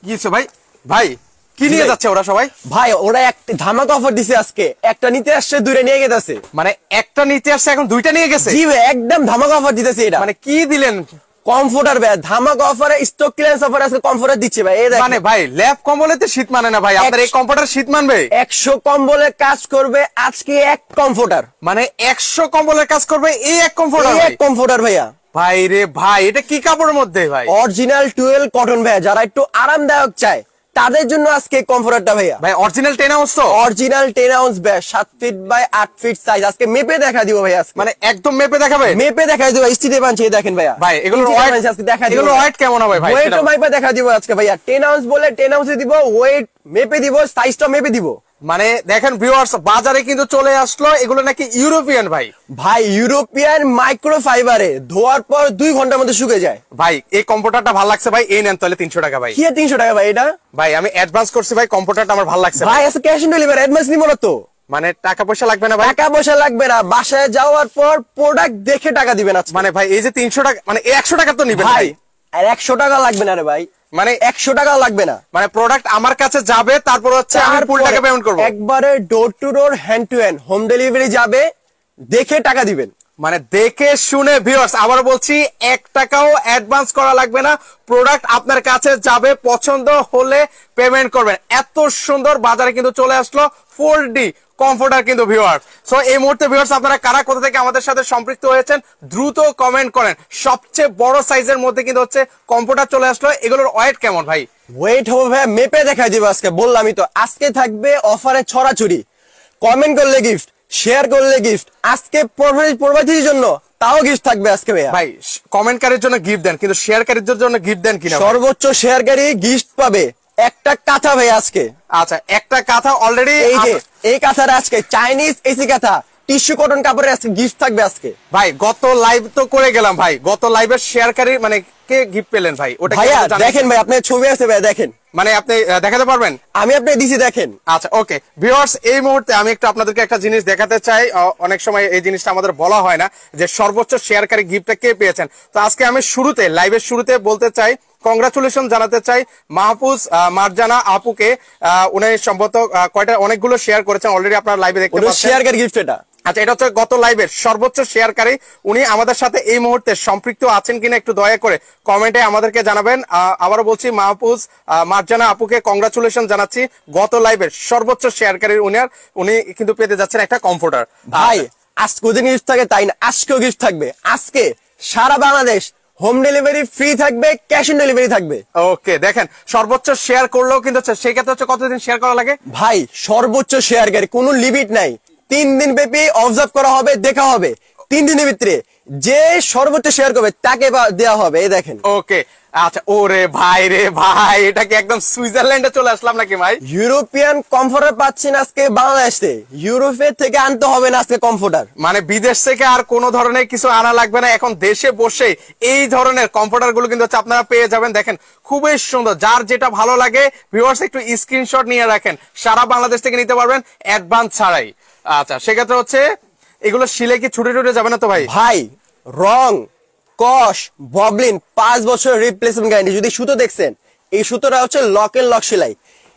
কিছু ভাই ভাই কি নিয়ে যাচ্ছে ওরা সবাই? ভাই ওরা একটা ধামাকা অফার দিছে আজকে, একটা নিতে আসছে দুইটা নিয়ে গেছে। মানে একটা নিতে আসছে এখন দুইটা নিয়ে গেছে? জি ভাই একদম ধামাকা অফার দিতেছে এটা। মানে কি দিলেন? কমফোর্টার ভাই ধামাকা অফারে স্টক ক্লিয়ারেন্স অফারে আজকে কমফোর্টার দিচ্ছে ভাই। এই দেখেন মানে ভাই ল্যাপ কম্বলেতে শীত মানে না ভাই, আপনার এই কমফোর্টার শীত মানবে? 100 কম্বলে কাজ করবে আজকে এক কমফোর্টার। মানে 100 কম্বলের কাজ করবে এই এক কমফোর্টার? এই এক কমফোর্টার ভাইয়া। ভাই রে ভাই, এটা কি কাপড়ের মধ্যে ভাই? অরিজিনাল 12 কটন ভাইয়া, যারা একটু আরামদায়ক চায় তাদের জন্য আজকে কমফোর্টারটা ভাইয়া। ভাই অরিজিনাল 10 আউন্স তো? অরিজিনাল 10 আউন্স ভাই, 7 ফিট বাই 8 ফিট সাইজ। আজকে মেপে দেখা দিব ভাই আজকে। মানে একদম মেপে দেখাবে? মেপে দেখা দিব, স্টিলে বানছে দেখেন ভাইয়া। ভাই এগুলোর ওয়েট আজকে দেখা দিব। এগুলোর ওয়েট কেমন হবে ভাই? ওয়েটও মাইপা দেখা দিব আজকে ভাইয়া। 10 আউন্স বলে 10 আউন্সে দিব, ওয়েট মেপে দিব, সাইজটা মেপে দিব। মানে দেখেন ভিউয়ার্স, বাজারে কিন্তু চলে আসলো এগুলো নাকি ইউরোপিয়ান ভাই। ভাই ইউরোপিয়ান মাইক্রো ফাইবারে ধোয়ার পর 2 ঘন্টার মধ্যে শুকিয়ে যায়। ভাই এই কম্পিউটারটা ভালো লাগছে ভাই, এই নেন তাহলে 300 টাকা ভাই। কি 300 টাকা ভাই এটা? ভাই আমি অ্যাডভান্স করছি ভাই, কম্পিউটারটা আমার ভালো লাগছে ভাই। আজকে ক্যাশ অন ডেলিভারি, অ্যাডভান্স নিব না তো? মানে টাকা পয়সা লাগবে না ভাই? টাকা পয়সা লাগবে না, বাসায় যাওয়ার পর প্রোডাক্ট দেখে টাকা দিবেন আজকে। মানে ভাই এই যে 300 টাকা মানে 100 টাকা তো নিবেন ভাই? আর 100 টাকা লাগবে না রে ভাই, মানে 100 টাকা লাগবে না। মানে প্রোডাক্ট আমার কাছে যাবে, তারপর হচ্ছে আমি ফুল টাকা পেমেন্ট করব? একবারে door to door hand to hand home delivery যাবে, দেখে টাকা দিবেন। মানে দেখে শুনে ভিউয়ার্স, আবার বলছি 1 টাকাও অ্যাডভান্স করা লাগবে না, প্রোডাক্ট আপনার কাছে যাবে, পছন্দ হলে পেমেন্ট করবেন। এত সুন্দর বাজারে কিন্তু চলে আসলো 4D কমফোর্টার কিন্তু ভিউয়ার্স। সো এই মুহূর্তে ভিউয়ার্স আপনারা কারা কোথা থেকে আমাদের সাথে সম্পৃক্ত হয়েছেন দ্রুত কমেন্ট করেন। সবচেয়ে বড় সাইজের মধ্যে কিন্তু হচ্ছে কমফোর্টার চলে আসলো। এগুলোর ওয়েট কেমন ভাই? ওয়েট হবে ভাই মেপে দেখাই দিব আজকে, বললামই তো। আজকে থাকবে অফারে ছড়াছড়ি, কমেন্ট করলে গিফট, শেয়ার করলে গিফট, আজকে প্রবাসীর জন্য তাও গিফট থাকবে আজকে ভাইয়া। ভাই কমেন্টকারীর জন্য গিফট দেন, কিন্তু শেয়ারকারীদের জন্য গিফট দেন কিনা? সর্বোচ্চ শেয়ারকারী গিফট পাবে একটা কাঁথা ভাই আজকে। আচ্ছা একটা কাঁথা অলরেডি, এই যে এই কাঁথার আজকে চাইনিজ এসি কাঁথা টিস্যু কটন কাপড়ের আজকে গিফট থাকবে আজকে ভাই। গত লাইভ তো করে গেলাম ভাই, গত লাইভের শেয়ারকারী মানে কে গিফট পেলেন ভাই? ওটা ভাইয়া দেখেন ভাই, আপনার ছবি আছে ভাই, দেখেন। মানে আপনি দেখাতে পারবেন? আমি আপনাকে দিছি, দেখেন। আচ্ছা ওকে ভিউয়ার্স, এই মুহূর্তে আমি একটু আপনাদেরকে একটা জিনিস দেখাতে চাই। অনেক সময় এই জিনিসটা আমাদের বলা হয় না যে সর্বোচ্চ শেয়ারকারী গিফটটা কে পেয়েছেন। তো আজকে আমি শুরুতে লাইভের শুরুতে বলতে চাই, কংগ্রাচুলেশন জানাতে চাই মাহফুজ মারজানা আপুকে। উনি সম্ভবত অনেকগুলো শেয়ার করেছেন অলরেডি, আপনারা লাইভে দেখতে পাচ্ছেন। শেয়ারকারী গিফট এটা। আচ্ছা এটা হচ্ছে গত লাইভের সর্বোচ্চ শেয়ারকারী। উনি আমাদের সাথে এই মুহূর্তে সম্পৃক্ত আছেন কিনা একটু দয়া করে কমেন্টে আমাদেরকে জানাবেন। আবারও বলছি মাহফুজ মারজানা আপুকে কংগ্রাচুলেশন জানাচ্ছি, গত লাইভের সর্বোচ্চ শেয়ারকারী উনি কিন্তু পেতে যাচ্ছেন একটা কমফোর্টার। ভাই আজকে দিন গিফট থাকে তাই না, আজকেও গিফট থাকবে। আজকে সারা বাংলাদেশ হোম ডেলিভারি ফ্রি থাকবে, ক্যাশ অন ডেলিভারি থাকবে। ওকে দেখেন, সর্বোচ্চ শেয়ার করলেও কিন্তু সেই ক্ষেত্রে হচ্ছে কতদিন শেয়ার করা লাগে ভাই? সর্বোচ্চ শেয়ারকারী, কোনো লিমিট নাই। 3 দিন ব্যাপী অবজার্ভ করা হবে, দেখা হবে। 3 দিনের ভিতরে যে সর্বোচ্চ শেয়ার করবে তাকে দেওয়া হবে। এই দেখেন। ওকে আচ্ছা, ওরে ভাই রে ভাই, এটা কি একদম সুইজারল্যান্ডে চলে আসলাম নাকি ভাই? ইউরোপিয়ান কমফোর্টার পাচ্ছেন আজকে বাংলাদেশে, ইউরোপের থেকে আনতে হবে না আজকে কমফোর্টার। মানে বিদেশ থেকে আর কোনো ধরনের কিছু আনা লাগবে না, এখন দেশে বসে এই ধরনের কমফোর্টার গুলো কিন্তু আপনারা পেয়ে যাবেন। দেখেন খুবই সুন্দর, যার যেটা ভালো লাগে ভিউয়ার্স একটু স্ক্রিনশট নিয়ে রাখেন, সারা বাংলাদেশ থেকে নিতে পারবেন অ্যাডভান্স ছাড়াই। আচ্ছা সেক্ষেত্রে হচ্ছে এগুলো শিলে কি ছুটে টুটে যাবে না তো ভাই? ভাই রং কস ববলিন 5 বছর রিপ্লেসমেন্ট গ্যারান্টি। যদি সুতো দেখছেন, এই সুতোটা হচ্ছে লকের লক সেলাই,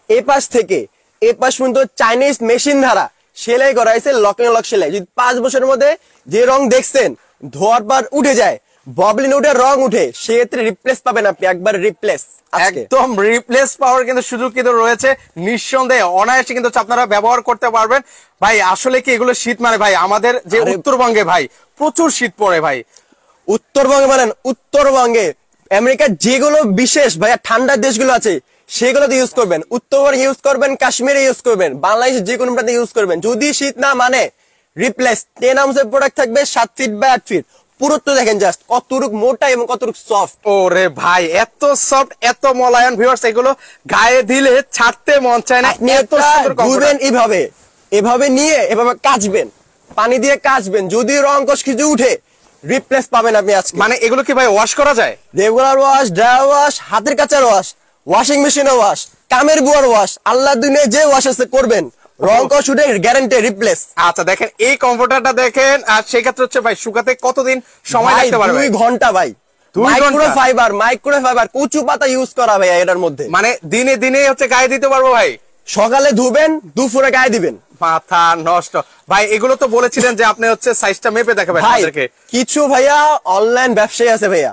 এই পাশ থেকে এই পাশ পর্যন্ত চাইনিজ মেশিন দ্বারা সেলাই করা হয়েছে, লকের লক সেলাই। যদি 5 বছরের মধ্যে যে রং দেখছেন ধোয়ার পর উঠে যায়, ববলিন উঠে রং উঠে, সেক্ষেত্রে রিপ্লেস পাবেন আপনি, একবার রিপ্লেস। একদম রিপ্লেস পাওয়ার কিন্তু সুযোগ কিন্তু রয়েছে, নিঃসন্দেহে অনায়াসে কিন্তু আপনারা ব্যবহার করতে পারবেন। ভাই আসলে কি এগুলো শীত মানে ভাই আমাদের যে উত্তরবঙ্গে ভাই প্রচুর শীত পড়ে ভাই। উত্তরবঙ্গে বলেন, উত্তরবঙ্গে আমেরিকার যেগুলো বিশেষ ভাইয়া ঠান্ডার দেশগুলো আছে সেগুলোতে ইউজ করবেন, উত্তরবঙ্গে ইউজ করবেন, কাশ্মীরে ইউজ করবেন, বাংলাদেশে যে কোনো প্রান্তে ইউজ করবেন। যদি শীত না মানে রিপ্লেস। 10 আউন্সের প্রোডাক্ট থাকবে, 7 ফিট বাই 8 ফিট। পুরুত্ব দেখেন জাস্ট কতটুক মোটা এবং কতটুক সফট। ওরে ভাই এত সফট এত মোলায়েম ভিউয়ার্স, এগুলো গায়ে দিলে ছাড়তে মন চায় না। এত সুন্দর ঘুরবেন এইভাবে, এভাবে নিয়ে এভাবে কাচবেন, পানি দিয়ে কাচবেন, যদি রং কষ কিছু উঠে রিপ্লেস পাবেন আপনি আজকে। মানে এগুলো কি ভাই ওয়াশ করা যায়? রেগুলার ওয়াশ, ড্রাই ওয়াশ, হাতের কাচার ওয়াশ, ওয়াশিং মেশিনে ওয়াশ, কামের বুয়ার ওয়াশ, আল্লাহ দুনিয়ায় যে ওয়াশ আছে করবেন, রং কষ উঠে গ্যারান্টি রিপ্লেস। আচ্ছা দেখেন এই কমফোর্টারটা দেখেন, আর সেই ক্ষেত্রে হচ্ছে ভাই শুকাতে কতদিন সময় লাগতে পারে? 2 ঘন্টা ভাই, মাইক্রোফাইবার কচু পাতা ইউজ করা ভাইয়া এটার মধ্যে। মানে দিনে দিনে হচ্ছে গায়ে দিতে পারবো ভাই? সকালে ধুবেন, দুপুরে গায়ে দিবেন। মাথা নষ্ট ভাই। এগুলো তো বলেছিলেন যে আপনি হচ্ছে সাইজটা মেপে দেখাবেন আমাদেরকে। কিছু ভাইয়া অনলাইন ব্যবসায়ী আছে ভাইয়া,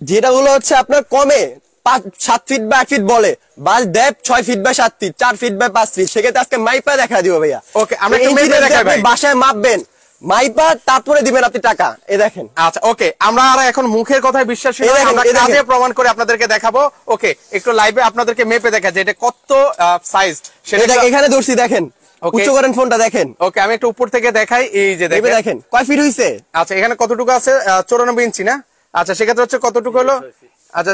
যেটা গুলো হচ্ছে আপনার কমে 7 ফিট বা 8 ফিট বলে, বাস ডেপ 6 ফিট বা 7 ফিট, 4 ফিট বা 5 ফিট। সেক্ষেত্রে আজকে মাইপা দেখা দিব ভাইয়া। ওকে, আমরা একটু মেপে দেখাই ভাই। বাসায় মাপবেন, মাইপা তারপরে দিবেন আপনি টাকা। এই দেখেন। আচ্ছা ওকে, আমরা আর এখন মুখের কথায় বিশ্বাস করি না, আমরা কাজে প্রমাণ করে আপনাদেরকে দেখাবো। ওকে, একটু লাইভে আপনাদেরকে মেপে দেখা যে এটা কত Size সেটা এখানে ধরছি, দেখেন। উচ্চ করেন ফোনটা, দেখেন। ওকে, আমি একটু উপর থেকে দেখাই। এই যে দেখেন কয় ফিট হইছে। আচ্ছা, এখানে কতটুকু আছে? 94 ইঞ্চি না? আচ্ছা, সেক্ষেত্রে হচ্ছে কতটুকু হলো? আচ্ছা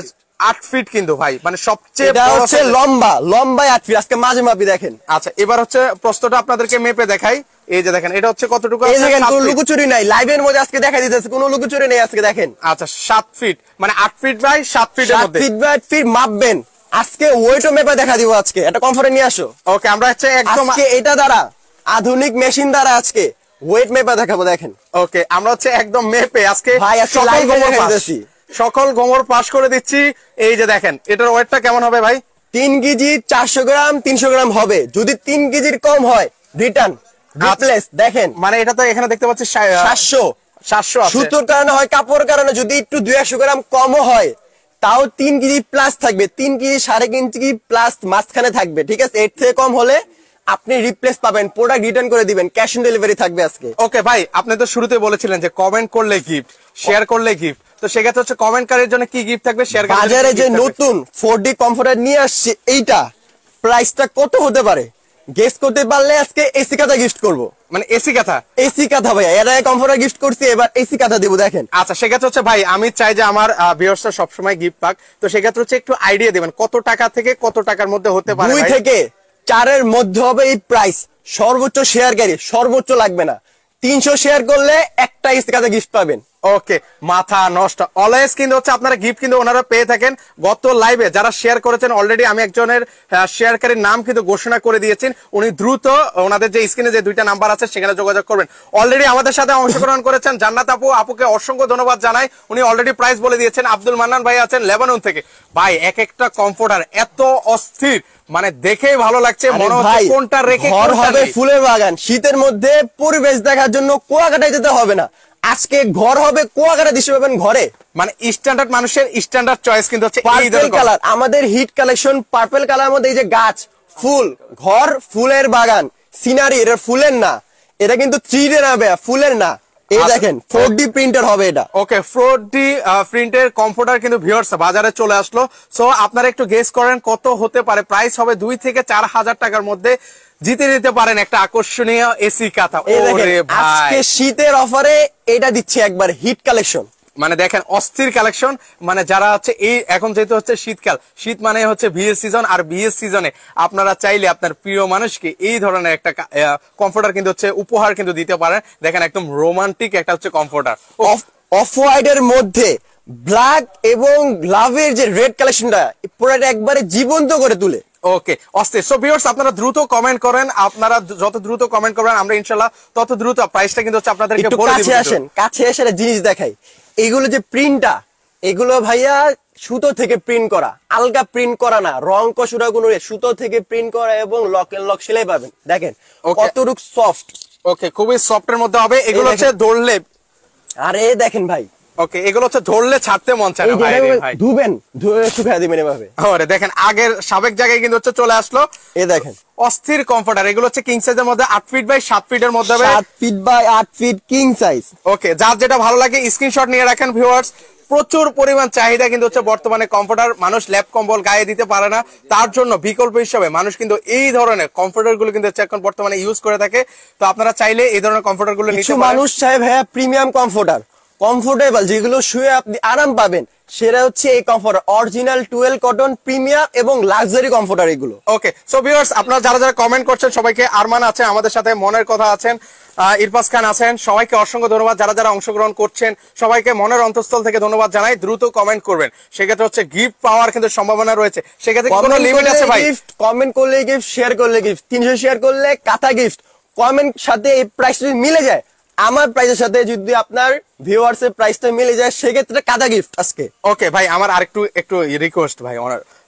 8 ফিট কিন্তু ভাই, মানে সবচেয়ে বড় হচ্ছে লম্বা 8 ফিট। আজকে মাঝে মাপি দেখেন। আচ্ছা, এবার হচ্ছে প্রশ্নটা আপনাদেরকে মেপে দেখাই। এই যে দেখেন, এটা হচ্ছে কতটুকু আছে? কোনো লুকোচুরি নাই, লাইভের মধ্যে আজকে দেখা দিতেছে, কোনো লুকোচুরি নেই আজকে দেখেন। আচ্ছা 7 ফিট, মানে 8 ফিট বাই 7 ফিটের মধ্যে। 7 ফিট বাই 8 ফিট মাপবেন। আজকে ওয়েটও মেপে দেখা দিব আজকে। এটা কমফোর্টে নিয়ে আসো। ওকে, আমরা হচ্ছে একদম আজকে এটা দ্বারা আধুনিক মেশিন দ্বারা আজকে ওয়েট মেপে দেখাবো দেখেন। ওকে, আমরা হচ্ছে একদম মেপে আজকে ভাই সকল গোমর পাস করে দিচ্ছি। এই যে দেখেন, এটার ওয়েটটা কেমন হবে ভাই? 3 কেজি 400 গ্রাম 300 গ্রাম হবে। যদি 3 কেজির কম হয় রিটার্ন রিপ্লেস। দেখেন, মানে এটা তো এখানে দেখতে পাচ্ছি 700 আছে। সুতোর কারণে হয়, কাপড়ের কারণে যদি একটু 200 গ্রাম কমও হয়, তাও 3 কেজি প্লাস থাকবে। 3 কেজি 3.5 কেজি প্লাস মাঝখানে থাকবে। ঠিক আছে, এর থেকে কম হলে আপনি রিপ্লেস পাবেন, প্রোডাক্ট রিটার্ন করে দিবেন, ক্যাশ অন ডেলিভারি থাকবে আজকে। ওকে ভাই, আপনি তো শুরুতে বলেছিলেন যে কমেন্ট করলে গিফট, শেয়ার করলে গিফট। তো সেক্ষেত্রে হচ্ছে কমেন্টকারীর জন্য কি গিফট থাকবে? শেয়ার বাজারে যে নতুন 4D কমফোর্টার নিয়ে আসছে, এইটা প্রাইসটা কত হতে পারে গেস করতে পারলে আজকে এসি কাঁথা গিফট করব। মানে এসি কাঁথা ভাইয়া, এর আগে কমফোর্টার গিফট করছি, এবার এসি কাঁথা দেব দেখেন। আচ্ছা, সেক্ষেত্রে হচ্ছে ভাই আমি চাই যে আমার ভিউয়ার্সরা সবসময় গিফট পাক। তো সেক্ষেত্রে হচ্ছে একটু আইডিয়া দিবেন কত টাকা থেকে কত টাকার মধ্যে হতে পারে? 2 থেকে 4 এর মধ্যে হবে এই প্রাইস। সর্বোচ্চ শেয়ারকারী, সর্বোচ্চ লাগবে না, 300 শেয়ার করলে একটা এসি কাঁথা গিফট পাবেন। ওকে, মাথা নষ্ট। অলওয়েজ কিন্তু হচ্ছে আপনারা গিফট কিন্তু ওনারা পেয়ে থাকেন। গত লাইভে যারা শেয়ার করেছেন অলরেডি আমি একজনের শেয়ারকারীর নাম কিন্তু ঘোষণা করে দিয়েছেন। উনি দ্রুত ওনাদের যে স্ক্রিনে যে 2টা নাম্বার আছে সেখানে যোগাযোগ করবেন। অলরেডি আমাদের সাথে অংশগ্রহণ করেছেন জান্নাত আপুকে অসংখ্য ধন্যবাদ জানাই। উনি অলরেডি প্রাইস বলে দিয়েছেন। আব্দুল মান্নান ভাই আছেন লেবানন থেকে। ভাই এক একটা কমফোর্টার এত অস্থির, মানে দেখেই ভালো লাগছে, মনে হচ্ছে কোনটা রেখে ঘর হবে ফুলের বাগান। শীতের মধ্যে পরিবেশ দেখার জন্য কুয়াকাটায় যেতে হবে না, আজকে ঘর হবে কুয়াকাটা দৃশ্য পাবেন ঘরে। মানে স্ট্যান্ডার্ড মানুষের স্ট্যান্ডার্ড চয়েস কিন্তু হচ্ছে পার্পল কালার। আমাদের হিট কালেকশন পার্পল কালার মধ্যে এই যে গাছ, ফুল, ঘর ফুলের বাগান, সিনারি। এটা ফুলের না, এটা কিন্তু 3D না ভাইয়া, ফুলের না। এই দেখেন 4D প্রিন্টার হবে এটা। ওকে, 4D প্রিন্টের কমফোর্টার কিন্তু ভিউয়ার্স বাজারে চলে আসলো। সো আপনারা একটু গেস করেন কত হতে পারে। প্রাইস হবে 2 থেকে 4,000 টাকার মধ্যে। জিতে নিতে পারেন একটা আকর্ষণীয় এসি কাঁথা। ওরে ভাই, আজকে শীতের অফারে এটা দিচ্ছে একবার হিট কালেকশন। মানে দেখেন অস্থির কালেকশন। মানে যারা হচ্ছে এই এখন যেহেতু হচ্ছে শীতকাল, শীত মানে হচ্ছে বিয়ের সিজন, আর বিয়ের সিজনে আপনারা চাইলে আপনার প্রিয় মানুষকে এই ধরনের একটা কমফোর্টার কিন্তু হচ্ছে উপহার কিন্তু দিতে পারেন। দেখেন একদম রোমান্টিক একটা হচ্ছে কমফোর্টার। অফ হোয়াইটের মধ্যে ব্ল্যাক এবং লাভের যে রেড কালেকশনটা পুরোটা একবারে জীবন্ত করে তুলে। ওকে, অস্থির। সো ভিউয়ার্স আপনারা দ্রুত কমেন্ট করেন। আপনারা যত দ্রুত কমেন্ট করবেন আমরা ইনশাআল্লাহ তত দ্রুত প্রাইসটা কিন্তু হচ্ছে আপনাদেরকে বলে দিব। কাছে এসে জিনিস দেখাই। এগুলো যে প্রিন্টটা, এগুলো ভাইয়া সুতো থেকে প্রিন্ট করা, আলগা প্রিন্ট করা না, রং কষুরা কোনো সুতো থেকে প্রিন্ট করা এবং লক সেলাই পাবেন। দেখেন কতটুক সফট। ওকে, খুবই সফটের মধ্যে হবে। এগুলো হচ্ছে ধরলে, আরে দেখেন ভাই, ওকে এগুলো হচ্ছে ধরলে ছাড়তে মন চায় না ভাই। ধুবেন, ধুয়ে শুকায় দিবেন এভাবে। আরে দেখেন আগের সাবেক জায়গায় কিন্তু হচ্ছে চলে আসলো। এই দেখেন অস্থির কমফোর্টার। এগুলো হচ্ছে কিং সাইজের মধ্যে 8 ফিট বাই 7 ফিটের মধ্যে হবে। 7 feet by 8 feet king size. Okay, যার যেটা ভালো লাগে স্ক্রিনশট নিয়ে রাখেন ভিউয়ার্স। প্রচুর পরিমাণ চাহিদা কিন্তু হচ্ছে বর্তমানে কমফোর্টার। মানুষ ল্যাপ কম্বল গায়ে দিতে পারে না, তার জন্য বিকল্প হিসেবে মানুষ কিন্তু এই ধরনের কমফোর্টার গুলো কিন্তু এখন বর্তমানে ইউজ করে থাকে। তো আপনারা চাইলে এই ধরনের কমফোর্টার গুলো নিতে পারেন। মানুষ চায় ভাইয়া প্রিমিয়াম কমফোর্টার, কমফোর্টেবল, যেগুলো শুয়ে আপনি আরাম পাবেন, সেটা হচ্ছে এই কমফোর্টার। অরিজিনাল 12 কটন প্রিমিয়াম এবং লাক্সারি কমফোর্টার এগুলো। ওকে, সো ভিউয়ার্স আপনারা যারা যারা কমেন্ট করছেন সবাইকে, আরমান আছেন আমাদের সাথে, মনের কথা আছেন, ইরফাস খান আছেন, সবাইকে অসংখ্য ধন্যবাদ। যারা যারা অংশগ্রহণ করছেন সবাইকে মনের অন্তঃস্থল থেকে ধন্যবাদ জানাই। দ্রুত কমেন্ট করবেন, সেক্ষেত্রে হচ্ছে গিফট পাওয়ার কিন্তু সম্ভাবনা রয়েছে। সেক্ষেত্রে কোনো লিমিট আছে ভাই? কমেন্ট করলে গিফট, শেয়ার করলে গিফট, 300 শেয়ার করলে কাঁথা গিফট। কমেন্ট সাথে এই প্রাইস যদি মিলে যায় আমার প্রাইসের সাথে যদি আপনার ভিউয়ার্স এর প্রাইসটা মিলে যায় সেক্ষেত্রে কাদা গিফট আজকে। ওকে ভাই, আমার আরেকটু একটু রিকোয়েস্ট ভাই,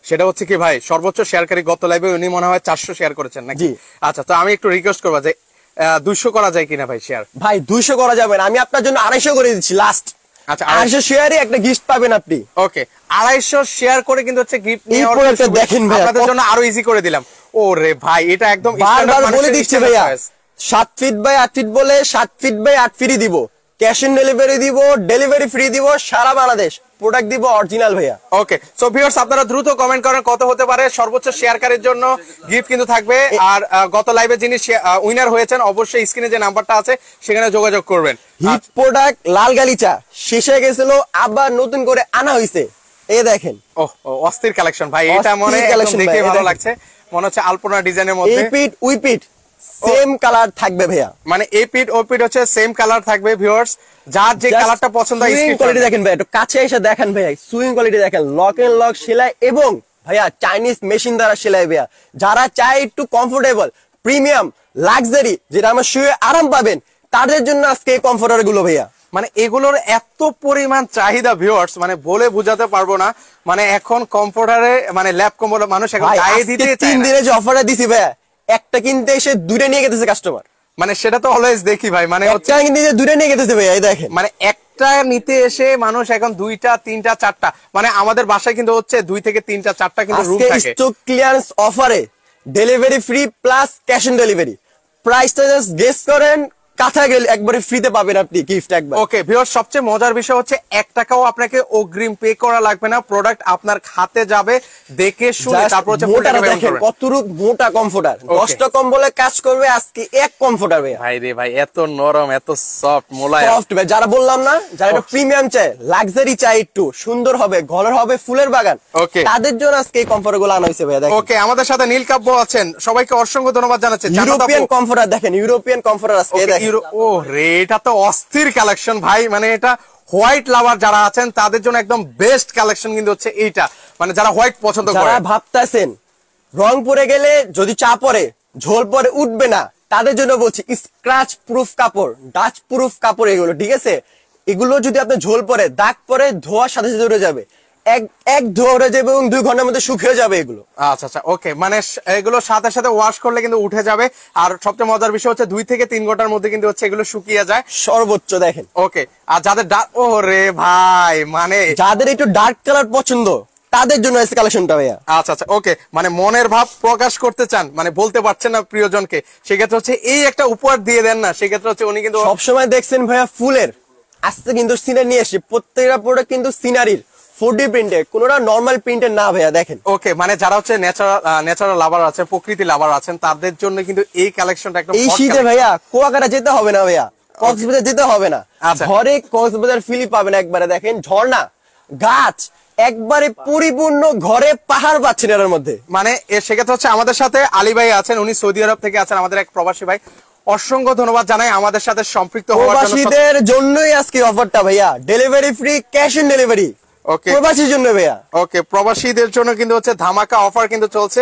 সেটা হচ্ছে কি ভাই, সর্বোচ্চ শেয়ারকারী গত লাইভে উনি মনে হয় 400 শেয়ার করেছেন নাকি? আচ্ছা, তো আমি একটু রিকোয়েস্ট করবো যে 200 করা যায় কিনা ভাই শেয়ার? ভাই 200 করা যাবে না, আমি আপনার জন্য 250 করে দিচ্ছি লাস্ট। আচ্ছা, 250 শেয়ারে একটা গিফট পাবেন আপনি। ওকে, 250 শেয়ার করে কিন্তু হচ্ছে গিফট নিয়ে দেখেন ভাই, আপনাদের জন্য আরো ইজি করে দিলাম। ওরে ভাই, এটা একদম বারবার বলে দিচ্ছি ভাইয়া, 7 ফিট বাই 8 ফিট বলে 7 ফিট বাই 8 ফ্রি দিব, ক্যাশ অন ডেলিভারি দিব, ডেলিভারি ফ্রি দিব, সারা বাংলাদেশ প্রোডাক্ট দিব অরিজিনাল ভাইয়া। ওকে, সো ভিউয়ার্স আপনারা দ্রুত কমেন্ট করেন কত হতে পারে সর্বোচ্চ শেয়ারকারীর জন্য গিফট কিন্তু থাকবে। আর গত লাইভে যিনি উইনার হয়েছেন অবশ্যই স্ক্রিনে যে নাম্বারটা আছে সেখানে যোগাযোগ করবেন। হিট প্রোডাক্ট লাল গালিচা শেষ হয়ে গেছিল, আবার নতুন করে আনা হইছে, এই দেখেন। ওহ, অস্থির কালেকশন ভাই, এটা মনে একদম দেখে ভালো লাগছে, মনে হচ্ছে আলপনা ডিজাইনের মধ্যে। এই পিট উই পিট সেম কালার থাকবে ভাইয়া, মানে এই পিট ও পিট হচ্ছে সেম কালার থাকবে। ভিউয়ার্স যার যে কালারটা পছন্দ হয়, সুইং কোয়ালিটি দেখেন ভাই, একটু কাছে এসে দেখেন ভাইয়া, সুইং কোয়ালিটি দেখেন, লক এন্ড লক সেলাই এবং ভাইয়া চাইনিজ মেশিন দ্বারা সেলাই ভাইয়া। যারা চায় একটু কমফোর্টেবল প্রিমিয়াম লাক্সারি, যেটা আমার শুয়ে আরাম পাবেন, তাদের জন্য আজকে এই কমফোর্টার গুলো ভাইয়া। মানে এগুলোর এত পরিমাণ চাহিদা ভিউয়ার্স, মানে বলে বোঝাতে পারবো না। মানে এখন কমফোর্টারে মানে ল্যাব কম্বল মানুষ এখন গায়ে দিতে চায় না। 3 দিনে যে অফারটা দিছি ভাইয়া, একটা কিনতে এসে দুইটা নিয়ে গেছে কাস্টমার। মানে সেটা তো অলওয়েজ দেখি ভাই, মানে একটা কিনতে এসে দুইটা নিয়ে গেছে ভাইয়া, এই দেখেন। মানে একটা নিতে এসে মানুষ এখন 2টা 3টা 4টা, মানে আমাদের বাসায় কিন্তু হচ্ছে 2 থেকে 3টা 4টা কিন্তু রুম থাকে। আজকে স্টক ক্লিয়ারেন্স অফারে delivery free plus cash on delivery, প্রাইসটা জাস্ট গেস করেন, কাঁথা গেলে একবারে ফ্রিতে পাবেন আপনি গিফট একবার। ওকে ভিউয়ার্স, সবচেয়ে মজার বিষয় হচ্ছে 1 টাকাও আপনাকে অগ্রিম পে করা লাগবে না, প্রোডাক্ট আপনার হাতে যাবে, দেখে শুনে তারপর হচ্ছে মোটাটা দেখেন কতটুক মোটা কমফোর্টার, 10টা কম্বলে কাজ করবে, আজকে এক কমফোর্টার ভাই। ভাই রে ভাই, এত নরম এত সফট মোলায়েম, সফট ভাই। যারা বললাম না, যারা একটু প্রিমিয়াম চায়, লাক্সারি চায়, একটু সুন্দর হবে, ঘরের হবে ফুলের বাগান, তাদের জন্য আজকে এই কমফোর্টার গুলো আনা হয়েছে ভাই। দেখেন, ওকে, আমাদের সাথে নীলকাব্য আছেন, সবাইকে অসংখ্য ধন্যবাদ জানাচ্ছি। ইউরোপিয়ান কমফোর্টার দেখেন, ইউরোপিয়ান কমফোর্টার আজকে দেখেন। ও রে, এটা তো অস্থির কালেকশন ভাই, মানে এটা হোয়াইট লাভার যারা আছেন তাদের জন্য একদম বেস্ট কালেকশন কিন্তু হচ্ছে এইটা, মানে যারা হোয়াইট পছন্দ করে। যারা ভাবতেছেন রং পরে গেলে যদি চা পরে ঝোল পরে উঠবে না, তাদের জন্য বলছি স্ক্র্যাচ প্রুফ কাপড়, ডাচ প্রুফ কাপড় এগুলো, ঠিক আছে? এগুলো যদি আপনি ঝোল পরে দাগ পরে ধোয়ার সাথে সাথে উড়ে যাবে, এক ধোয়া উঠে যাবে এবং 2 ঘন্টার মধ্যে শুকিয়ে যাবে এগুলো। আচ্ছা আচ্ছা, ওকে, মানে এগুলো সাথে সাথে ওয়াশ করলে কিন্তু উঠে যাবে। আর সবচেয়ে মজার বিষয় হচ্ছে 2 থেকে 3 ঘন্টার মধ্যে কিন্তু হচ্ছে এগুলো শুকিয়ে যায় সর্বোচ্চ। দেখেন, ওকে, আর যাদের ও রে ভাই, মানে যাদের একটু ডার্ক কালার পছন্দ তাদের জন্য এই কালেকশনটা ভাইয়া। আচ্ছা আচ্ছা, ওকে, মানে মনের ভাব প্রকাশ করতে চান, মানে বলতে পারছেন না প্রিয়জনকে, সেক্ষেত্রে হচ্ছে এই একটা উপহার দিয়ে দেন না, সেক্ষেত্রে হচ্ছে উনি কিন্তু সবসময় দেখছেন ভাইয়া ফুলের, আজকে কিন্তু সিনারি নিয়ে এসেছি, প্রত্যেকটা প্রোডাক্ট কিন্তু সিনারির 4D প্রিন্টের, কোনটা নরমাল প্রিন্টের না ভাইয়া। দেখেন, ওকে, মানে যারা হচ্ছে ন্যাচারাল লাভার আছে, প্রকৃতি লাভার আছেন, তাদের জন্য কিন্তু এই কালেকশনটা একদম এই শীতে ভাইয়া কুয়াকাটা যেতে হবে না ভাইয়া, কক্সবাজার যেতে হবে না, ঘরে কক্সবাজার ফিল পাবেন একবারে। দেখেন ঝর্ণা, গাছ, একবারে পরিপূর্ণ ঘরে পাহাড় পাচ্ছেন এর মধ্যে। মানে সেক্ষেত্রে হচ্ছে আমাদের সাথে আলী ভাই আছেন, উনি সৌদি আরব থেকে আছেন, আমাদের এক প্রবাসী ভাই, অসংখ্য ধন্যবাদ জানাই আমাদের সাথে সম্পৃক্ত হওয়ার জন্য। প্রবাসীদের জন্যই আজকে অফারটা ভাইয়া, delivery free, cash on delivery. Okay, প্রবাসীর জন্য ভাইয়া। ওকে, প্রবাসীদের জন্য কিন্তু হচ্ছে ধামাকা অফার কিন্তু চলছে,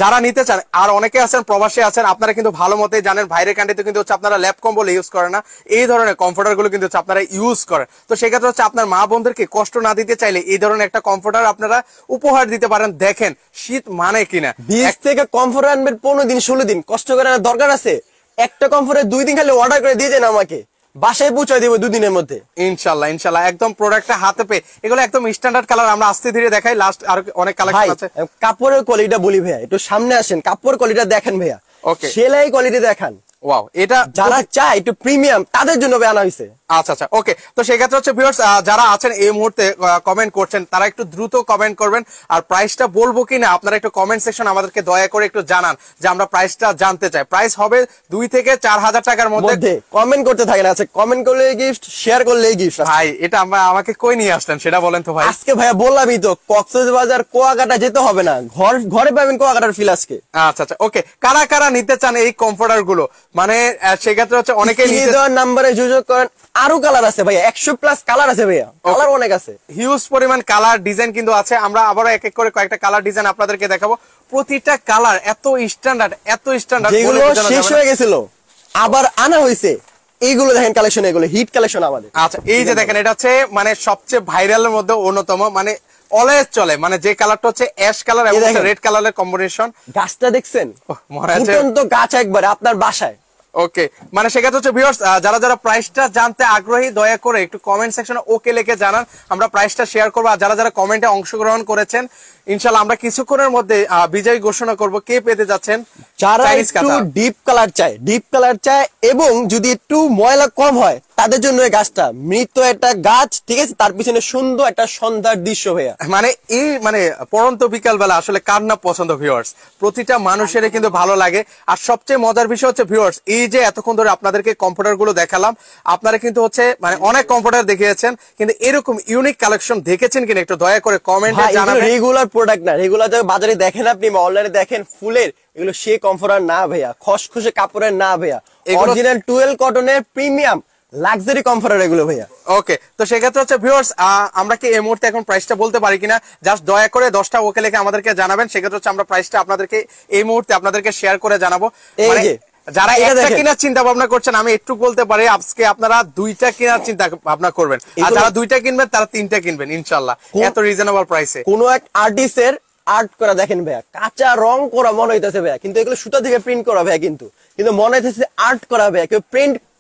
যারা নিতে চান। আর অনেকে আছেন প্রবাসী আছেন, আপনারা কিন্তু ভালো মতোই জানেন বাইরের কান্ট্রিতে কিন্তু হচ্ছে আপনারা ল্যাব কম্বল ইউজ করেন না, এই ধরনের কমফোর্টার গুলো কিন্তু হচ্ছে আপনারা ইউজ করেন। তো সেক্ষেত্রে হচ্ছে আপনার মা বোনদেরকে কষ্ট না দিতে চাইলে এই ধরনের একটা কমফোর্টার আপনারা উপহার দিতে পারেন। দেখেন শীত মানে কিনা, 20 থেকে কমফোর্টার আনবেন 15 দিন 16 দিন, কষ্ট করে আনার দরকার আছে? একটা কমফোর্টার 2 দিন খালি অর্ডার করে দিয়ে দেন, আমাকে বাসায় পৌঁছে দিব 2 দিনের মধ্যে। ইনশাল্লাহ ইনশাল্লাহ, একদম প্রোডাক্টটা হাতে পেয়ে, এগুলো একদম স্ট্যান্ডার্ড কালার। আমরা আস্তে ধীরে দেখাই, লাস্ট আর অনেক কালেকশন আছে। কাপড়ের কোয়ালিটিটা বলি ভাইয়া, একটু সামনে আসেন, কাপড় কোয়ালিটিটা দেখেন ভাইয়া, ওকে, সেলাই কোয়ালিটি দেখান। ওয়াও, এটা যারা চায় একটু প্রিমিয়াম তাদের জন্য আনা হয়েছে। আচ্ছা আচ্ছা, ওকে, তো সেক্ষেত্রে হচ্ছে ভিউয়ার্স যারা আছেন এই মুহূর্তে কমেন্ট করছেন, তারা একটু দ্রুত কমেন্ট করবেন। আর প্রাইসটা বলবো কিনা আপনারা একটু কমেন্ট সেকশন আমাদেরকে দয়া করে একটু জানান, যে আমরা প্রাইসটা জানতে চাই। প্রাইস হবে 2 থেকে 4,000 টাকার মধ্যে। কমেন্ট করতে থাকেন, আছে কমেন্ট করলে গিফট, শেয়ার করলে গিফট। ভাই এটা আমাকে কই নিয়ে আসলেন সেটা বলেন তো ভাই। আজকে ভাইয়া বললামই তো, কক্সবাজার কুয়াকাটা যেতে হবে না, ঘরে পাবেন কুয়াকাটার ফিল আজকে। আচ্ছা আচ্ছা, ওকে, কারা কারা নিতে চান এই কমফোর্টার গুলো, মানে সেক্ষেত্রে হচ্ছে অনেকেই নিতে দেওয়ার নাম্বারে যোগাযোগ করেন। আরো কালার আছে ভাইয়া, 100+ কালার আছে ভাইয়া, কালার অনেক আছে, হিউজ পরিমাণ কালার ডিজাইন কিন্তু আছে। আমরা আবারও এক এক করে কয়েকটা কালার ডিজাইন আপনাদেরকে দেখাবো। প্রতিটা কালার এত স্ট্যান্ডার্ড, এত স্ট্যান্ডার্ড, যেগুলো শেষ হয়ে গেছিল আবার আনা হয়েছে, এইগুলো দেখেন কালেকশন, এগুলো হিট কালেকশন আমাদের। আচ্ছা এই যে দেখেন এটা হচ্ছে মানে সবচেয়ে ভাইরালের মধ্যে অন্যতম, মানে অলওয়েজ চলে, মানে যে কালারটা হচ্ছে অ্যাশ কালার এবং রেড কালারের কম্বিনেশন। গাছটা দেখছেন, মনে আছে ফুটন্ত গাছ একবার আপনার বাসায়। ওকে, মানে সেক্ষেত্রে হচ্ছে ভিউয়ার্স যারা যারা প্রাইসটা জানতে আগ্রহী দয়া করে একটু কমেন্ট সেকশনে ওকে লিখে জানান, আমরা প্রাইসটা শেয়ার করবো। আর যারা যারা কমেন্টে অংশগ্রহণ করেছেন ইনশাআল্লাহ আমরা কিছুক্ষণের মধ্যে বিজয়ী ঘোষণা করব কে পেতে যাচ্ছেন। যারা একটু ডিপ কালার চায়, ডিপ কালার চায় এবং যদি একটু ময়লা কম হয় তাদের জন্য এই গাছটা মৃত একটা গাছ, ঠিক আছে, তার পিছনে সুন্দর একটা সন্ধ্যার দৃশ্য ভাইয়া। মানে এই মানে পরন্ত বিকাল বেলা আসলে কার না পছন্দ ভিউয়ার্স, প্রতিটা মানুষের কিন্তু ভালো লাগে। আর সবচেয়ে মজার বিষয় হচ্ছে ভিউয়ার্স, এই যে এতক্ষণ ধরে আপনাদেরকে কম্পিউটার গুলো দেখালাম, আপনারা কিন্তু হচ্ছে মানে অনেক কম্পিউটার দেখিয়েছেন, কিন্তু এরকম ইউনিক কালেকশন দেখেছেন কিনা একটু দয়া করে কমেন্টে জানাবেন। রেগুলার প্রোডাক্ট না, রেগুলার বাজারে দেখেন আপনি বা অনলাইনে দেখেন ফুলের, এগুলো সে কমফোর্টার না ভাইয়া, খসখসে কাপড়ের না ভাইয়া, অরিজিনাল 12 কটনের প্রিমিয়াম লাক্সারি কমফোর্টার এগুলো ভাইয়া। ওকে, তো সেক্ষেত্রে হচ্ছে ভিউয়ার্স আমরা কি এই মুহূর্তে এখন প্রাইসটা বলতে পারি কিনা, জাস্ট দয়া করে 10টা ওকে লিখে আমাদেরকে জানাবেন। সেক্ষেত্রে হচ্ছে আমরা প্রাইসটা আপনাদেরকে এই মুহূর্তে আপনাদেরকে শেয়ার করে জানাবো। যারা একটা কেনার চিন্তা ভাবনা করছেন আমি একটু বলতে পারি আজকে আপনারা 2টা কেনার চিন্তা ভাবনা করবেন, আর যারা 2টা কিনবেন তারা 3টা কিনবেন ইনশাআল্লাহ, এত রিজনেবল প্রাইসে। কোন এক আর্টিস্টের আর্ট করা দেখেন ভাইয়া, কাঁচা রং করা মনে হইতেছে ভাইয়া, কিন্তু এগুলো সুতা থেকে প্রিন্ট করা ভাইয়া, কিন্তু মনে হইতেছে আর্ট করা ভাইয়া, কেউ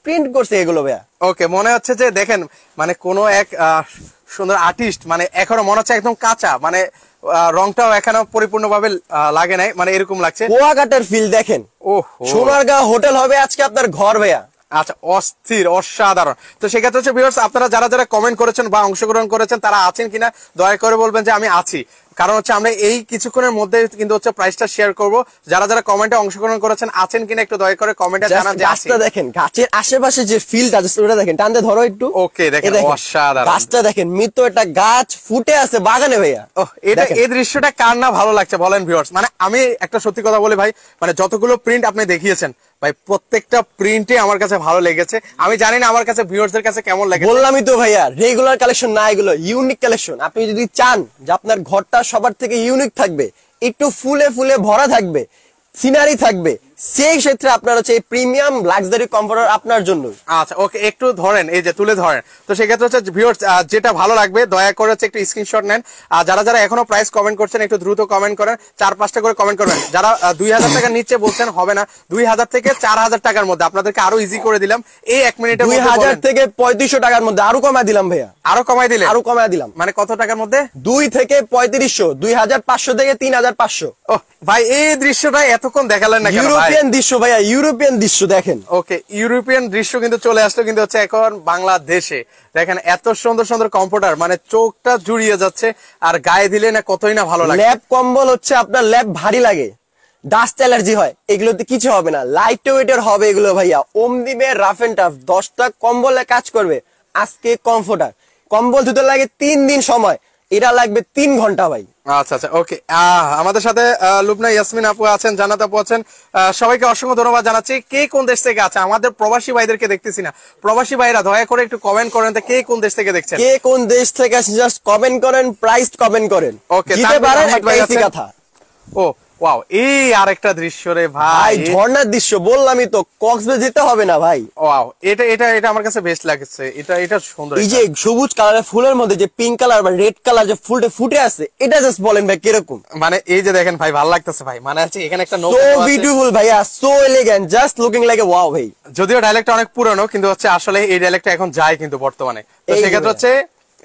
প্রিন্ট করছে এগুলো ভাইয়া। ওকে, মনে হচ্ছে যে দেখেন মানে কোন এক সুন্দর আর্টিস্ট, মানে এখনো মনে হচ্ছে একদম কাঁচা, মানে রংটাও এখনো পরিপূর্ণভাবে লাগে নাই, মানে এরকম লাগছে। কুয়াকাটার ফিল দেখেন, সোনারগাঁও হোটেল হবে আজকে আপনার ঘর ভাইয়া। আচ্ছা, অস্থির অসাধারণ। তো সেক্ষেত্রে হচ্ছে ভিউয়ার্স আপনারা যারা যারা কমেন্ট করেছেন বা অংশগ্রহণ করেছেন তারা আছেন কিনা দয়া করে বলবেন যে আমি আছি, কারণ হচ্ছে আমরা এই কিছুক্ষণের মধ্যে কিন্তু হচ্ছে প্রাইসটা শেয়ার করব। যারা যারা কমেন্টে অংশগ্রহণ করেছেন আছেন কিনা একটু দয়া করে কমেন্টে জানান যে আছি। গাছটা দেখেন, গাছের আশেপাশে যে ফিলটা ওটা দেখেন, টানতে ধরো একটু। ওকে, দেখেন অসাধারণ গাছটা দেখেন, মৃত একটা গাছ ফুটে আছে বাগানে ভাইয়া। এটা এই দৃশ্যটা কার না ভালো লাগছে বলেন ভিউয়ার্স। মানে আমি একটা সত্যি কথা বলি ভাই, মানে যতগুলো প্রিন্ট আপনি দেখিয়েছেন ভাই প্রত্যেকটা প্রিন্টে আমার কাছে ভালো লেগেছে। আমি জানি না আমার কাছে ভিউয়ার্সদের কাছে কেমন লাগে। বললামই তো ভাইয়া, রেগুলার কালেকশন না, এগুলো ইউনিক কালেকশন। আপনি যদি চান যে আপনার ঘরটা সবার থেকে ইউনিক থাকবে, একটু ফুলে ফুলে ভরা থাকবে, সিনারি থাকবে, সেই ক্ষেত্রে আপনার হচ্ছে এই প্রিমিয়াম লাক্সারি কমফোর্টার আপনার জন্য। আচ্ছা ওকে, একটু ধরেন, এই যে তুলে ধরেন। তো সেক্ষেত্রে হচ্ছে ভিউয়ার্স যেটা ভালো লাগবে দয়া করে হচ্ছে একটু স্ক্রিনশট নেন। আর যারা যারা এখনো প্রাইস কমেন্ট করছেন একটু দ্রুত কমেন্ট করেন, 4-5টা করে কমেন্ট করবেন। যারা 2000 টাকার নিচে বলছেন হবে না, 2000 থেকে 4000 টাকার মধ্যে আপনাদেরকে আরো ইজি করে দিলাম এই 1 মিনিটের মধ্যে। 2000 থেকে 3500 টাকার মধ্যে আরো কমায় দিলাম ভাইয়া। আরো কমায় দিলে? আরো কমায় দিলাম। মানে কত টাকার মধ্যে? 2 থেকে 3500, 2500 থেকে 3500। ও ভাই, এই দৃশ্যটা এতক্ষণ দেখালেন না কেন? ইউরোপিয়ান দৃশ্য ভাইয়া, ইউরোপিয়ান দৃশ্য দেখেন। ওকে, ইউরোপিয়ান দৃশ্য কিন্তু চলে আসলো কিন্তু হচ্ছে এখন বাংলাদেশে। দেখেন এত সুন্দর সুন্দর কম্পিউটার, মানে চোখটা জুড়িয়ে যাচ্ছে, আর গায়ে দিলে না কতই না ভালো লাগে। ল্যাব কম্বল হচ্ছে আপনার ল্যাব ভারী লাগে, ডাস্ট অ্যালার্জি হয়, এগুলোতে কিছু হবে না, লাইট ওয়েটের হবে এগুলো ভাইয়া। ওম দিবে রাফ এন্ড টাফ, 10টা কম্বলে কাজ করবে। আজকে কমফোর্টার কম্বল ধুতে লাগে 3 দিন সময়, এটা লাগবে 3 ঘন্টা ভাই। আচ্ছা আচ্ছা ওকে, আমাদের সাথে লুবনা ইয়াসমিন আপু আছেন, জান্নাত আপু আছেন, সবাইকে অসংখ্য ধন্যবাদ জানাচ্ছি। কে কোন দেশ থেকে আছে? আমাদের প্রবাসী ভাইদেরকে দেখতেছি না, প্রবাসী ভাইরা দয়া করে একটু কমেন্ট করেন কে কোন দেশ থেকে দেখছেন। কে কোন দেশ থেকে আছে জাস্ট কমেন্ট করেন, প্রাইস কমেন্ট করেন। ওকে, জিতে পারেন একটা কথা। ও ওয়াও, এই আরেকটা দৃশ্য রে ভাই, ঝর্ণার দৃশ্য। বললামই তো কক্সবাজার যেতে হবে না ভাই। ওয়াও, এটা আমার কাছে বেস্ট লাগছে, এটা সুন্দর। এই যে সবুজ কালারের ফুলের মধ্যে যে পিঙ্ক কালার বা রেড কালার যে ফুলটা ফুটে আছে, এটা জাস্ট বলেন ভাই কিরকম? মানে এই যে দেখেন ভাই, ভালো লাগতেছে ভাই, মানে আছে এখানে একটা সো বিউটিফুল ভাইয়া, so elegant, just looking like a wow ভাই। যদিও ডায়ালেক্টটা অনেক পুরানো, কিন্তু হচ্ছে আসলে এই ডায়ালেক্টটা এখন যায় কিন্তু বর্তমানে। তো সেক্ষেত্রে হচ্ছে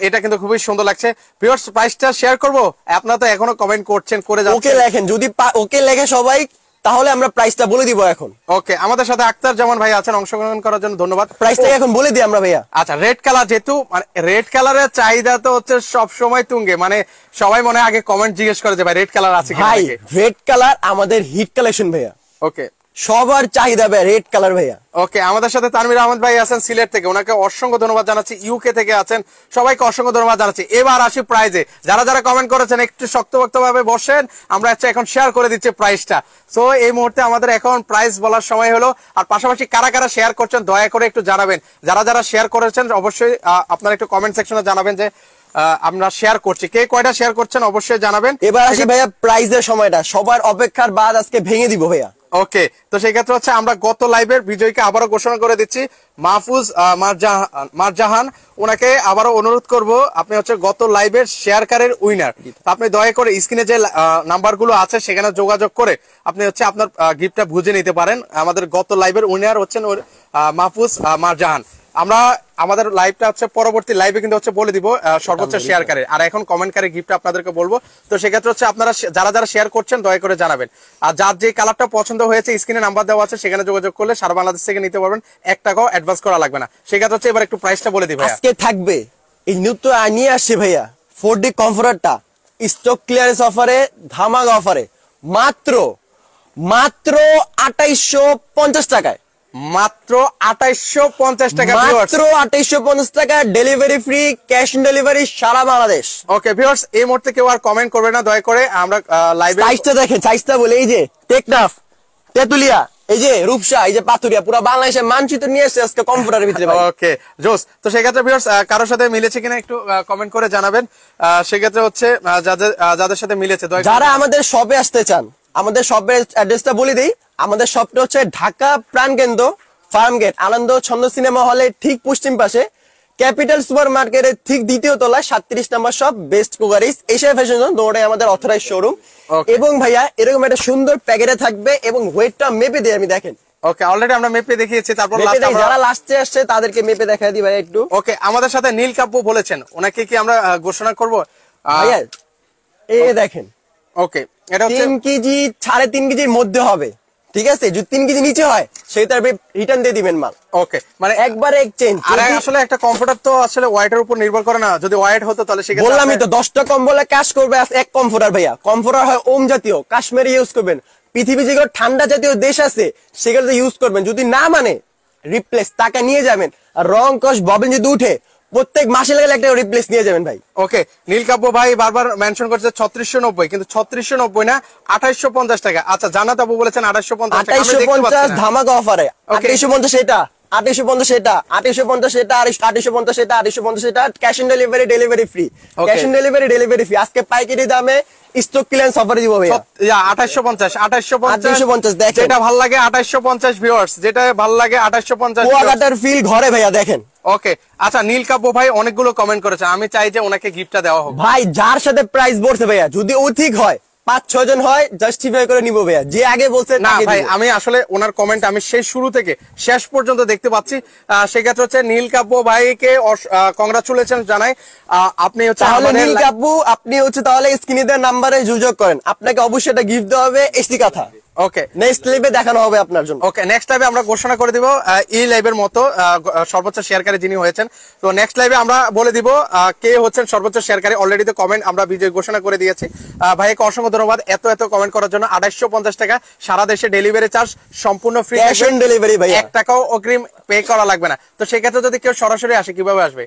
এটা কিন্তু খুবই সুন্দর লাগছে। ভিউয়ার্স প্রাইসটা শেয়ার করব, আপনারা তো এখনো কমেন্ট করছেন, করে যাচ্ছেন। ওকে লেখেন, যদি ওকে লেখে সবাই তাহলে আমরা প্রাইসটা বলে দিব এখন। ওকে, আমাদের সাথে আক্তার জামান ভাই আছেন, অংশগ্রহণ করার জন্য ধন্যবাদ। প্রাইসটা এখন বলে দিই আমরা ভাইয়া। আচ্ছা, রেড কালার, যেহেতু মানে রেড কালারের চাহিদা তো হচ্ছে সব সময় তুঙ্গে, মানে সবাই মনে আগে কমেন্ট জিজ্ঞেস করে যে ভাই রেড কালার আছে কিনা। ভাই রেড কালার আমাদের হিট কালেকশন ভাইয়া। ওকে, সবার চাহিদা ভাই রেড কালার ভাইয়া। ওকে, আমাদের সাথে তানভীর আহমেদ ভাই আছেন সিলেট থেকে, ওনাকে অসংখ্য ধন্যবাদ জানাচ্ছি। ইউকে থেকে আছেন, সবাইকে অসংখ্য ধন্যবাদ জানাচ্ছি। এবার আসি প্রাইজে। যারা যারা কমেন্ট করেছেন একটু শক্তপোক্ত ভাবে বসেন, আমরা এখন শেয়ার করে দিচ্ছি প্রাইসটা। সো এই মুহূর্তে আমাদের এখন প্রাইস বলার সময় হলো। আর পাশাপাশি কারা কারা শেয়ার করছেন দয়া করে একটু জানাবেন। যারা যারা শেয়ার করেছেন অবশ্যই আপনারা একটু কমেন্ট সেকশনে জানাবেন যে আমরা শেয়ার করছি, কে কয়টা শেয়ার করছেন অবশ্যই জানাবেন। এবার আসি ভাইয়া প্রাইজের সময়টা, সবার অপেক্ষার বাদ আজকে ভেঙে দিব ভাইয়া। ওকে, তো সেই ক্ষেত্রে হচ্ছে আমরা গত লাইভের বিজয়ীকে আবারও ঘোষণা করে দিচ্ছি, মাহফুজ মারজাহান। ওনাকে আবারও অনুরোধ করব, আপনি হচ্ছে গত লাইভের শেয়ারকারের উইনার। আপনি দয়া করে স্ক্রিনে যে নাম্বারগুলো আছে সেখানে যোগাযোগ করে আপনি হচ্ছে আপনার গিফটটা বুঝে নিতে পারেন। আমাদের গত লাইভের উইনার হচ্ছেন মাহফুজ মারজাহান। আমরা আমাদের লাইভটা হচ্ছে পরবর্তী লাইভে কিন্তু হচ্ছে বলে দিব সর্বোচ্চ শেয়ারকারী, আর এখন কমেন্টকারী গিফট আপনাদেরকে বলবো। তো সেক্ষেত্রে হচ্ছে আপনারা যারা যারা শেয়ার করছেন দয়া করে জানাবেন, আর যার যে কালারটা পছন্দ হয়েছে স্ক্রিনে নাম্বার দেওয়া আছে সেখানে যোগাযোগ করলে সারা বাংলাদেশ থেকে নিতে পারবেন, 1 টাকাও অ্যাডভান্স করা লাগবে না। সেক্ষেত্রে হচ্ছে এবার একটু প্রাইসটা বলে দিই ভাইয়া। আজকে থাকবে এই নতুন নিয়ে আসছে ভাইয়া 4D কমফোর্টারটা স্টক ক্লিয়ারেন্স অফারে, ধামাকা অফারে মাত্র মাত্র 2850 টাকায়, মাত্র 2850 টাকা, মাত্র 2850 টাকা, delivery free, cash on delivery সারা বাংলাদেশ। ওকে ভিউয়ার্স, এই মুহূর্তে কেউ আর কমেন্ট করবে না দয়া করে, আমরা লাইভে সাইজটা দেখেন, সাইজটা বলে এই যে টেকনাফ, তেতুলিয়া, এই যে রূপসা, এই যে পাথুরিয়া, পুরো বাংলাদেশের মানচিত্র নিয়ে এসেছে আজকে কম্পিউটারের ভিতরে ভাই। ওকে জোস। তো সেক্ষেত্রে ভিউয়ার্স কারোর সাথে মিলেছে কিনা একটু কমেন্ট করে জানাবেন। সেক্ষেত্রে হচ্ছে যাদের সাথে মিলেছে যারা আমাদের শপে আসতে চান, আমাদের শপের অ্যাড্রেসটা বলে দিই। আমাদের শপটা হচ্ছে ঢাকা প্রাণকেন্দ্র, ফার্ম গেট, আনন্দ ছন্দ সিনেমা হলে ঠিক পশ্চিম পাশে, ক্যাপিটাল সুপার মার্কেটের ঠিক দ্বিতীয় তলায় 37 নম্বর শপ, বেস্ট কুগারিস, এশিয়া ফ্যাশন জোন, দৌড়ে আমাদের অথরাইজ শোরুম। এবং ভাইয়া এরকম একটা সুন্দর প্যাকেটে থাকবে এবং ওয়েটটা মেপে দিই আমি, দেখেন। ওকে, অলরেডি আমরা মেপে দেখিয়েছি, তারপর যারা লাস্টে আসছে তাদেরকে মেপে দেখা দিই ভাই একটু। ওকে, আমাদের সাথে নীল কাব্য বলেছেন, ওনাকে কি আমরা ঘোষণা করব ভাইয়া? এই দেখেন, ওকে, এটা হচ্ছে 3 কেজি 3.5 কেজির মধ্যে হবে, ঠিক আছে? যদি 3 কেজি নিচে হয় সেটা রিটার্ন দিয়ে দিবেন মাল। ওকে, মানে একবারে এক্সচেঞ্জ। আর আসলে একটা কমফোর্টার তো আসলে ওয়েটের উপর নির্ভর করে না, যদি ওয়েট হতো তাহলে সেক্ষেত্রে বললামই তো 10টা কম্বলে কাজ করবে এক কমফোর্টার ভাইয়া। কমফোর্টার হয় ওম জাতীয়, কাশ্মীরি ইউজ করবেন। পৃথিবী যেগুলো ঠান্ডা জাতীয় দেশ আছে সেগুলোতে ইউজ করবেন। যদি না মানে রিপ্লেস টাকা নিয়ে যাবেন। আর রং কস ববেন যদি উঠে প্রত্যেক মাসে লাগলে একটা রিপ্লেস নিয়ে যাবেন ভাই। ওকে, নীলকাব্য ভাই বারবার মেনশন করছে 3690, কিন্তু 3690 না, 2850 টাকা। আচ্ছা, জান্নাত আপু বলেছেন 2850 টাকা। 2850 ধামাকা অফারে। 2850 এটা, 2850 এটা, 2850 এটা, 2850 এটা, 2850 এটা, cash on delivery, delivery free, cash on delivery, delivery free. আজকে পাইকারি দামে স্টক ক্লিয়ারেন্স অফারে দিব ভাই। 2850 দেখেন, যেটা ভালো লাগে 2850 ভিউয়ার্স, যেটা ভালো লাগে 2850। কুয়াকাটার ফিল ঘরে ভাইয়া দেখেন। ওকে, আচ্ছা, নীলকাব্য ভাই অনেকগুলো কমেন্ট করেছে, আমি চাই যে ওনাকে গিফটটা দেওয়া হোক। ভাই যার সাথে প্রাইস বলছে ভাইয়া, যদি অধিক হয় 5-6 জন হয় জাস্টিফাই করে নিব ভাইয়া। যে আগে বলছে না ভাই, আমি আসলে ওনার কমেন্ট আমি সেই শুরু থেকে শেষ পর্যন্ত দেখতে পাচ্ছি। সেক্ষেত্রে হচ্ছে নীলকাব্য ভাইকে কংগ্রাচুলেশন জানাই। আপনি হচ্ছে নীলকাব্য, আপনি হচ্ছে তাহলে স্ক্রিনে দেওয়া নাম্বারে যোগাযোগ করেন, আপনাকে অবশ্যই একটা গিফট দেওয়া হবে, এসি কথা। ওকে, নেক্সট লাইভে দেখানো হবে আপনার জন্য। ওকে, নেক্সট লাইভে আমরা ঘোষণা করে দিব এই লাইভের মতো সর্বোচ্চ শেয়ারকারী যিনি হয়েছেন। তো নেক্সট লাইভে আমরা বলে দিব কে হচ্ছেন সর্বোচ্চ শেয়ারকারী। অলরেডি তো কমেন্ট আমরা বিজয় ঘোষণা করে দিয়েছি। ভাইকে অসংখ্য ধন্যবাদ এত কমেন্ট করার জন্য। 2850 টাকা, সারা দেশে ডেলিভারি চার্জ সম্পূর্ণ ফ্রি, ক্যাশ অন ডেলিভারি ভাই, 1 টাকাও অগ্রিম পে করা লাগবে না। তো সেক্ষেত্রে যদি কেউ সরাসরি আসে কিভাবে আসবে?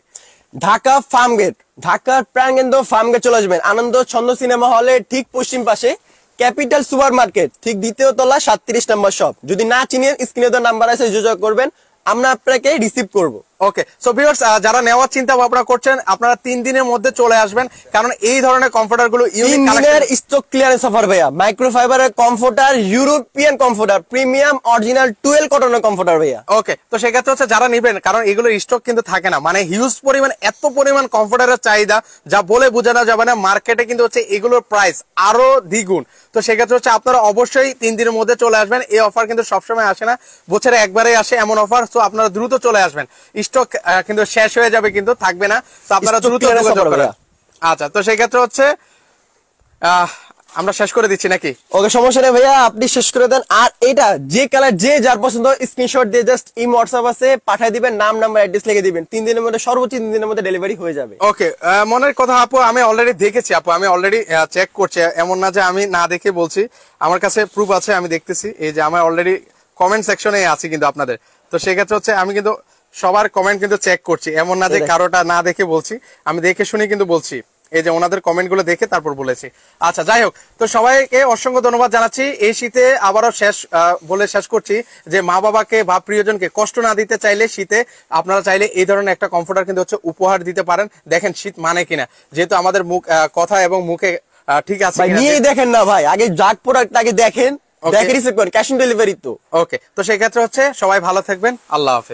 ঢাকা ফার্ম গেট, ঢাকার প্রাণকেন্দ্র ফার্ম গেট চলে আসবেন, আনন্দ ছন্দ সিনেমা হলে ঠিক পশ্চিম পাশে, ক্যাপিটাল সুপার মার্কেট ঠিক দ্বিতীয় তলা 37 নম্বর শপ। যদি না চিনেন স্ক্রিনে তো নাম্বার আছে, যোগাযোগ করবেন, আমরা আপনাকে রিসিভ করব। ওকে, সো ভিউয়ার্স যারা নেওয়ার চিন্তা ভাবনা করছেন আপনারা 3 দিনের মধ্যে চলে আসবেন, কারণ এই ধরনের কমফোর্টার গুলো unique collection, stock clearance offer ভাইয়া। মাইক্রোফাইবারের comforter, European comforter, premium original 12 কটনের কমফোর্টার ভাইয়া। ওকে, তো সেক্ষেত্রে হচ্ছে যারা নেবেন, কারণ এগুলো স্টক কিন্তু থাকে না, মানে হিউজ পরিমাণ, এত পরিমাণ কমফোর্টারের চাহিদা যা বলে বোঝানো যাবে না। মার্কেটে কিন্তু হচ্ছে এগুলোর প্রাইস আরো দ্বিগুণ। তো সেক্ষেত্রে হচ্ছে আপনারা অবশ্যই 3 দিনের মধ্যে চলে আসবেন। এই অফার কিন্তু সবসময় আসে না, বছরে একবারেই আসে এমন অফার। তো আপনারা দ্রুত চলে আসবেন, স্টক কিন্তু শেষ হয়ে যাবে, কিন্তু থাকবে না। তো আপনারা দ্রুত যোগাযোগ করেন। আচ্ছা, তো সেই ক্ষেত্রে হচ্ছে আমরা শেষ করে দিচ্ছি নাকি? ওকে, সমস্যা নেই ভাইয়া, আপনি শেষ করে দেন। আর এটা যে কালার যে যার পছন্দ স্ক্রিনশট দিয়ে জাস্ট ইমো হোয়াটসঅ্যাপ আছে পাঠিয়ে দিবেন, নাম নাম্বার অ্যাড্রেস লিখে দিবেন। 3 দিনের মধ্যে, সর্বোচ্চ 3 দিনের মধ্যে ডেলিভারি হয়ে যাবে। ওকে, মনের কথা আপু, আমি অলরেডি দেখেছি আপু, আমি অলরেডি চেক করছি, এমন না যে আমি না দেখে বলছি, আমার কাছে প্রুফ আছে, আমি দেখতেছি। এই যে আমার অলরেডি কমেন্ট সেকশনে আছি কিন্তু আপনাদের। তো সেক্ষেত্রে হচ্ছে আমি কিন্তু সবার কমেন্ট কিন্তু চেক করছি, এমন না যে কারোটা না দেখে বলছি, আমি দেখে শুনে কিন্তু বলছি। এই যে ওনাদের কমেন্ট গুলো দেখে তারপর বলেছি। আচ্ছা, যাই হোক, তো সবাইকে অসংখ্য ধন্যবাদ জানাচ্ছি। এই শীতে আবারও শেষ করছি যে মা বাবাকে বা প্রিয়জনকে কষ্ট না দিতে চাইলে শীতে আপনারা চাইলে এই ধরনের একটা কমফোর্টার কিন্তু হচ্ছে উপহার দিতে পারেন। দেখেন শীত মানে কিনা, যেহেতু আমাদের মুখ কথা এবং মুখে ঠিক আছে, নিয়েই দেখেন না ভাই, আগে জাগ প্রোডাক্ট আগে দেখেন, Okay. দেখে রিসিভ করেন, ক্যাশ অন ডেলিভারি তো। ওকে, তো সেই ক্ষেত্রে হচ্ছে সবাই ভালো থাকবেন, আল্লাহ হাফেজ।